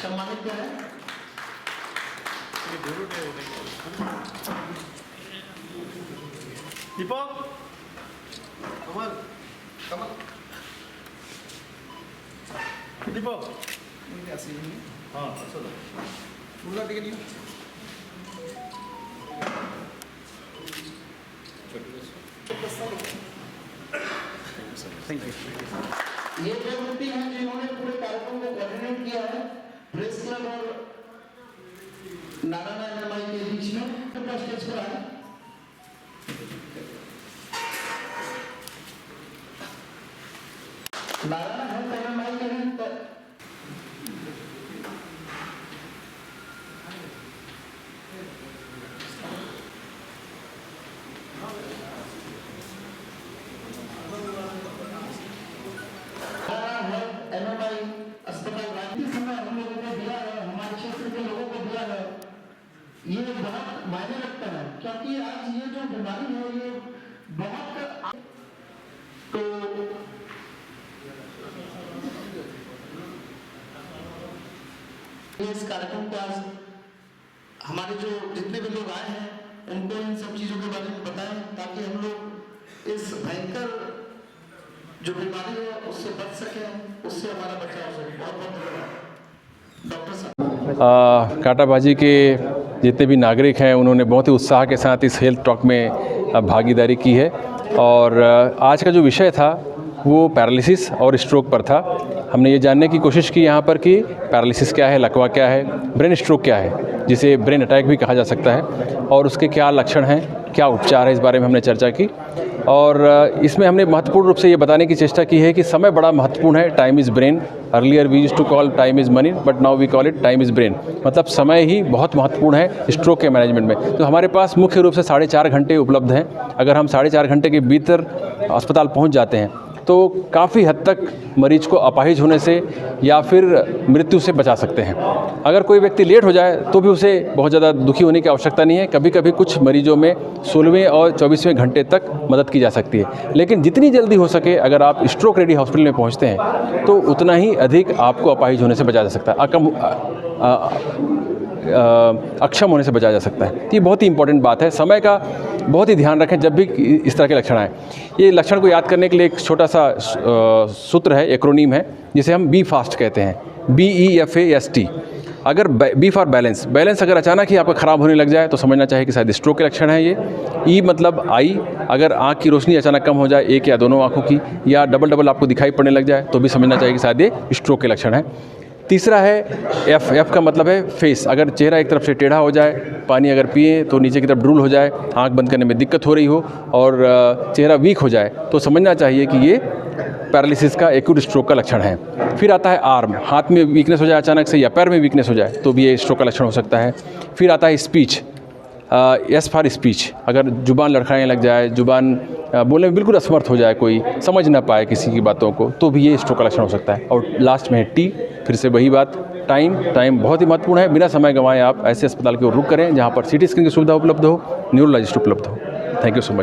सम्मानित करें। दीपक कमल कमल दीपक हाँ थैंक यू। ये जो व्यक्ति हैं जिन्होंने पूरे कार्यक्रम को कोऑर्डिनेट किया है, प्रेस क्लब और नारायण एमआई के बीच में स्टेज पर आए। नारायण एमआई के एमआई अस्पताल रांची समय हम लोगों को दिया है, हमारे क्षेत्र के लोगों को दिया है, ये बहुत मायने रखता है क्योंकि आज ये जो बीमारी है ये बहुत तो इस कार्यक्रम को आज हमारे जो जितने भी लोग आए हैं उनको इन सब चीजों के बारे में बताएं ताकि हम लोग इस भयंकर जो बीमारी है उससे बच सके, उससे हमारा बचाव हो सके। बहुत बहुत धन्यवाद डॉक्टर साहब। कांटाबाजी के जितने भी नागरिक हैं उन्होंने बहुत ही उत्साह के साथ इस हेल्थ टॉक में भागीदारी की है और आज का जो विषय था वो पैरालिसिस और स्ट्रोक पर था। हमने ये जानने की कोशिश की यहाँ पर कि पैरालिसिस क्या है, लकवा क्या है, ब्रेन स्ट्रोक क्या है, जिसे ब्रेन अटैक भी कहा जा सकता है, और उसके क्या लक्षण हैं, क्या उपचार है, इस बारे में हमने चर्चा की। और इसमें हमने महत्वपूर्ण रूप से ये बताने की चेष्टा की है कि समय बड़ा महत्वपूर्ण है। Time is brain. Earlier we used to call time is money, but now we call it time is brain. मतलब समय ही बहुत महत्वपूर्ण है स्ट्रोक के मैनेजमेंट में। तो हमारे पास मुख्य रूप से 4.5 घंटे उपलब्ध हैं। अगर हम 4.5 घंटे के भीतर अस्पताल पहुँच जाते हैं तो काफ़ी हद तक मरीज को अपाहिज होने से या फिर मृत्यु से बचा सकते हैं। अगर कोई व्यक्ति लेट हो जाए तो भी उसे बहुत ज़्यादा दुखी होने की आवश्यकता नहीं है। कभी कभी कुछ मरीजों में 16वें और 24वें घंटे तक मदद की जा सकती है, लेकिन जितनी जल्दी हो सके अगर आप स्ट्रोक रेडी हॉस्पिटल में पहुंचते हैं तो उतना ही अधिक आपको अपाहिज होने से बचा जा सकता है, अक्षम होने से बचाया जा सकता है। ये बहुत ही इंपॉर्टेंट बात है। समय का बहुत ही ध्यान रखें जब भी इस तरह के लक्षण आए। ये लक्षण को याद करने के लिए एक छोटा सा सूत्र है, एक्रोनीम है, जिसे हम बी फास्ट कहते हैं, BEFAST। अगर बी फॉर बैलेंस, बैलेंस अगर अचानक ही आपका ख़राब होने लग जाए तो समझना चाहिए कि शायद स्ट्रोक के लक्षण है ये। ई मतलब आई, अगर आँख की रोशनी अचानक कम हो जाए, एक या दोनों आँखों की, या डबल आपको दिखाई पड़ने लग जाए तो भी समझना चाहिए कि शायद ये स्ट्रोक के लक्षण है। तीसरा है एफ का मतलब है फेस। अगर चेहरा एक तरफ से टेढ़ा हो जाए, पानी अगर पिए तो नीचे की तरफ ड्रूल हो जाए, आंख बंद करने में दिक्कत हो रही हो और चेहरा वीक हो जाए तो समझना चाहिए कि ये पैरालिसिस का एक्यूट स्ट्रोक का लक्षण है। फिर आता है आर्म, हाथ में वीकनेस हो जाए अचानक से या पैर में वीकनेस हो जाए तो भी ये स्ट्रोक का लक्षण हो सकता है। फिर आता है स्पीच, एस फॉर स्पीच। अगर जुबान लड़खड़ाने लग जाए, जुबान बोलने में बिल्कुल असमर्थ हो जाए, कोई समझ ना पाए किसी की बातों को, तो भी ये स्ट्रोक का लक्षण हो सकता है। और लास्ट में है टी, फिर से वही बात, टाइम बहुत ही महत्वपूर्ण है। बिना समय गंवाए आप ऐसे अस्पताल की ओर रुख करें जहाँ पर CT स्कैन की सुविधा उपलब्ध हो, न्यूरोलॉजिस्ट उपलब्ध हो। Thank you so much.